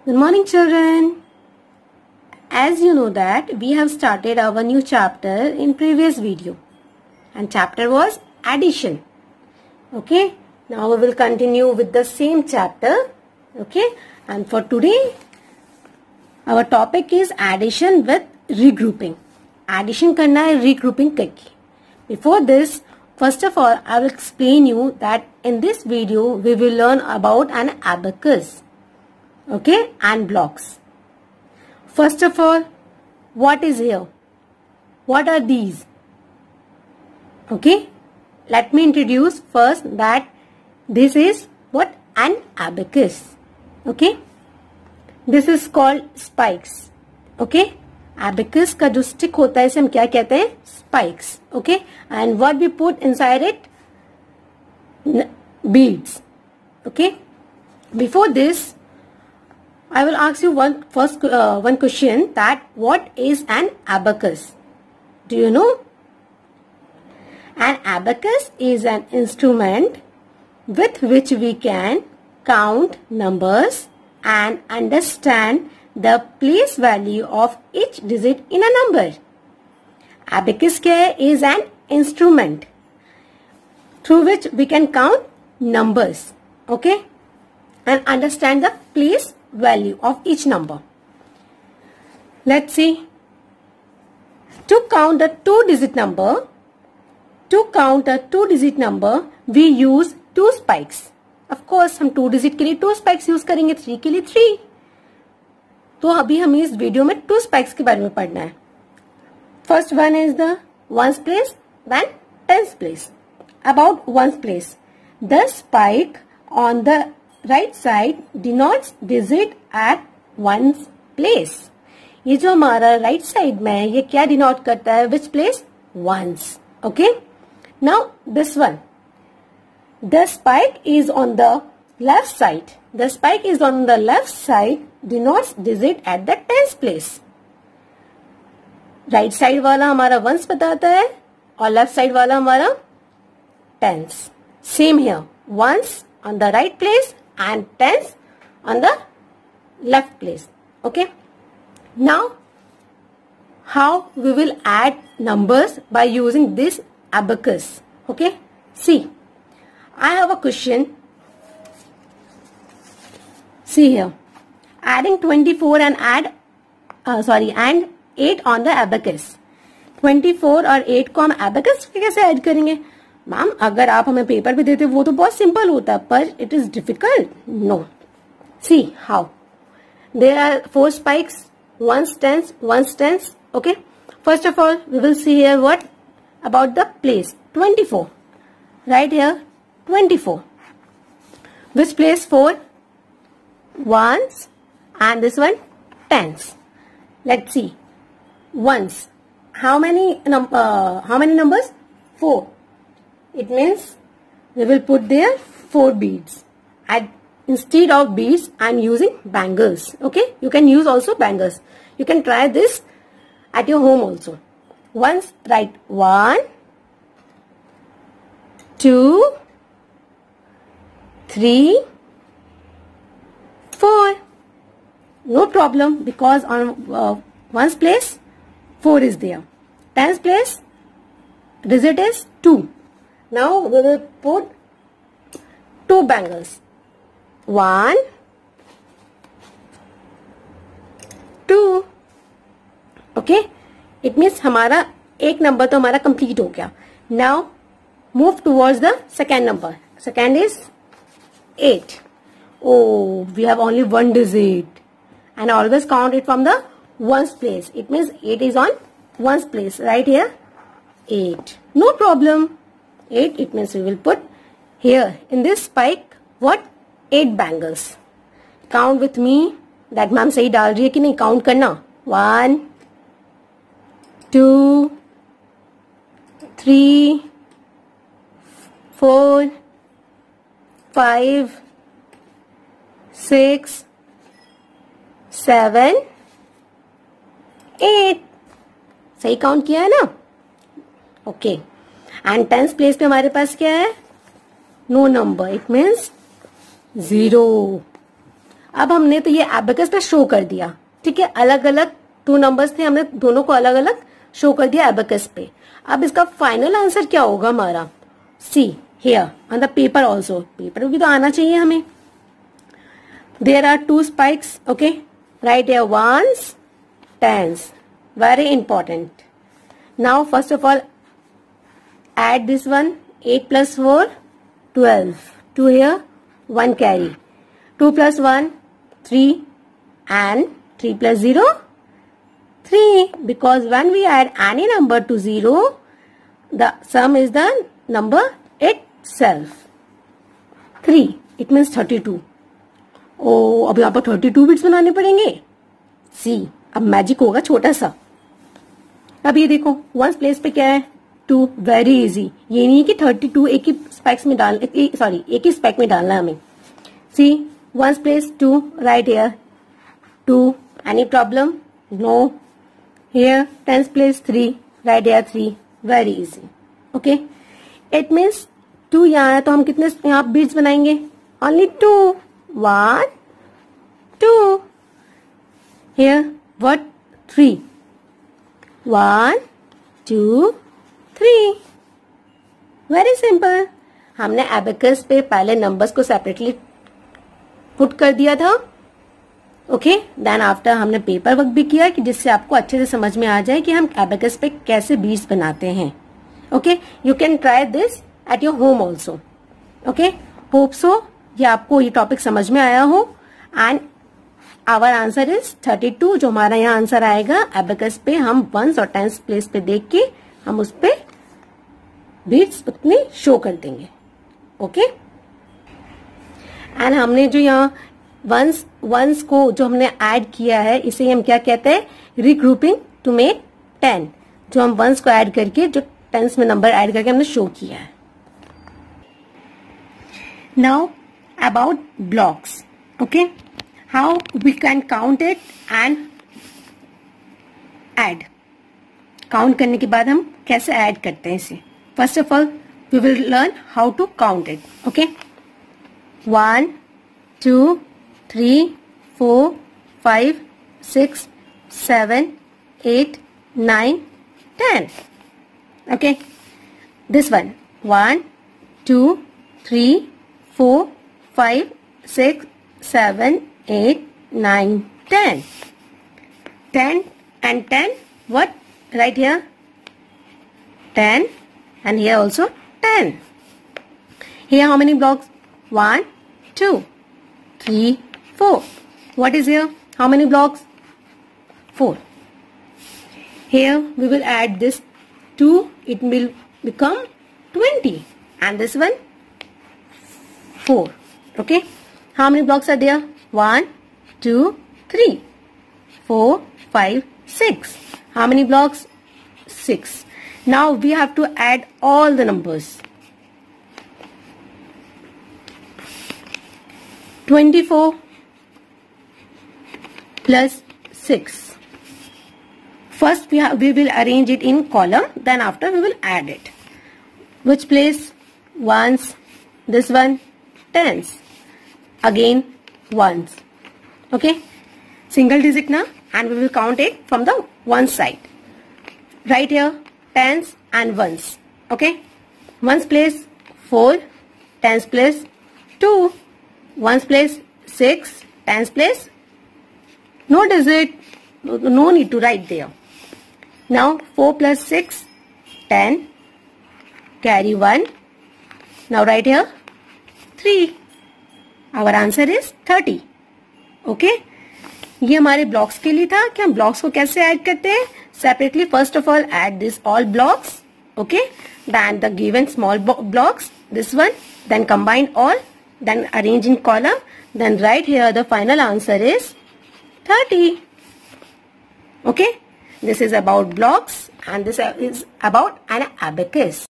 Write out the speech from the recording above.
Good morning, children. As you know that we have started our new chapter in previous video, and chapter was addition. Okay, now we will continue with the same chapter. Okay, and for today our topic is addition with regrouping. Addition करना है regrouping करके. Before this, first of all, I will explain you that in this video we will learn about an abacus. Okay, and blocks. First of all, what is here? What are these? Okay, let me introduce first that this is what? An abacus. Okay, this is called spikes. Okay, abacus का जो stick होता है इसे हम क्या कहते हैं? Spikes. Okay, and what we put inside it? Beads. Okay, before this I will ask you one question, that what is an abacus? Do you know? An abacus is an instrument with which we can count numbers and understand the place value of each digit in a number. Abacus क्या है? Is an instrument through which we can count numbers, okay, and understand the place value of each number. Let's see. To count a two-digit number, we use two spikes. Of course, हम 2 digit के लिए 2 spikes use करेंगे, 3 के लिए 3. तो अभी हमें इस वीडियो में 2 spikes के बारे में पढ़ना है. First one is the ones place, then tens place. About ones place, the spike on the right side denotes digit at ones place. ये जो हमारा right side में है ये क्या denote करता है? Which place? Ones. Okay. Now this one, the spike is on the left side. The spike is on the left side denotes digit at the tens place. Right side वाला हमारा ones बताता है और left side वाला हमारा tens. Same here. Ones on the right place and tens on the left place. Okay. Now, how we will add numbers by using this abacus? Okay. See, I have a question. See here. Adding 24 and and 8 on the abacus. 24 और 8 को हम abacus पे कैसे add करेंगे? Ma'am अगर आप हमें paper पे देते वो तो बहुत सिंपल होता, पर it is difficult. No, see how. There are 4 spikes, ones tens. Okay, first of all we will see here what about the place. 24, right here 24. Which place? 4 ones and this one tens. Let's see. Ones, how many numbers? 4. It means we will put there 4 beads. Instead of beads, I am using bangles. Okay, you can use also bangles. You can try this at your home also. Once write 1, 2, 3, 4. No problem, because on ones place 4 is there. Tens place digit is 2. Now we will put 2 bangles. 1, 2. Okay, it means हमारा एक number तो हमारा complete हो गया. Now move towards the second number. Second is 8. Oh, we have only 1 digit, and always count it from the ones place. It means 8 is on ones place. Right here 8. No problem. 8, it means we will put here in this spike what? 8 bangles. Count with me. That ma'am सही डाल रही है कि नहीं? Count करना. 1, 2, 3, 4, 5, 6, 7, 8. सही count किया है ना? ओके. एंड टेंस प्लेस पे हमारे पास क्या है? No number. It means 0. अब हमने तो ये एबेकस पे शो कर दिया, ठीक है, अलग अलग 2 नंबर्स थे, हमने दोनों को अलग अलग शो कर दिया एबेकस पे। अब इसका फाइनल आंसर क्या होगा हमारा, see here on the paper also, paper भी तो आना चाहिए हमें। There are 2 spikes, okay, right here ones, tens, very important. Now first of all add this one, 8 plus 4 12, 2 here, 1 carry, 2 plus 1 3 and 3 plus 0 3, because when we add any number to 0 the sum is the number itself, 3, it means 32. oh, अब यहाँ पर 32 bits बनाने पड़ेंगे। सी अब magic होगा छोटा सा। अब ये देखो वंस प्लेस पे क्या है 2, वेरी इजी, ये नहीं है कि 32 एक ही स्पेक्स में डाल, सॉरी एक ही स्पेक में डालना है हमें। See once place 2, right here 2, any problem, no, here tens place 3, right here 3, very easy, okay. It means 2 यहाँ है तो हम कितने यहाँ बिट्स बनाएंगे, only 2, 1 2, here what 3, 1 2 3, very simple. हमने एबेकस पे पहले नंबर्स को सेपरेटली पुट कर दिया था, ओके। देन आफ्टर हमने पेपर वर्क भी किया कि जिससे आपको अच्छे से समझ में आ जाए कि हम एबेकस पे कैसे बीट्स बनाते हैं, okay. You can try this at your home also, okay. Hope so ये आपको ये टॉपिक समझ में आया हो। एंड आवर आंसर इज 32, जो हमारा यहाँ आंसर आएगा एबेकस पे हम वंस और टेंस प्लेस पे देख के हम उस पे बीट्स उतने शो कर देंगे, ओके। एंड हमने जो यहाँ वंस को जो हमने ऐड किया है इसे हम क्या कहते हैं, रिग्रुपिंग टू मेक 10, जो हम वंस को ऐड करके जो टेंस में नंबर ऐड करके हमने शो किया है। Now about blocks, okay, how we can count it and add. Count करने के बाद हम कैसे ऐड करते हैं इसे। First of all we will learn how to count it, okay. 1 2 3 4 5 6 7 8 9 10, okay. This one 1 2 3 4 5 6 7 8 9 10, 10 and 10, what, right here 10 and here also 10. Here how many blocks, 1 2 3 4, what is here, how many blocks, 4. Here we will add this 2, it will become 20, and this one 4, okay. How many blocks are there, 1 2 3 4 5 6, how many blocks, 6. Now we have to add all the numbers. 24 plus 6. First we will arrange it in column, then after we will add it. Which place, ones, this one, tens, again ones, okay, single digit now, and we will count it from the one side. Right here tens and ones, okay. Ones place 4, tens place 2, ones place 6, tens place no digit, no need to write there. Now 4 plus 6, 10, carry 1. Now write here 3. Our answer is 30. Okay? ये हमारे blocks के लिए था कि हम blocks को कैसे add करते हैं separately. First of all add this all blocks, okay, then the given small blocks, this one, then combine all, then arrange in column, then write here the final answer is 30. Okay, this is about blocks and this is about an abacus.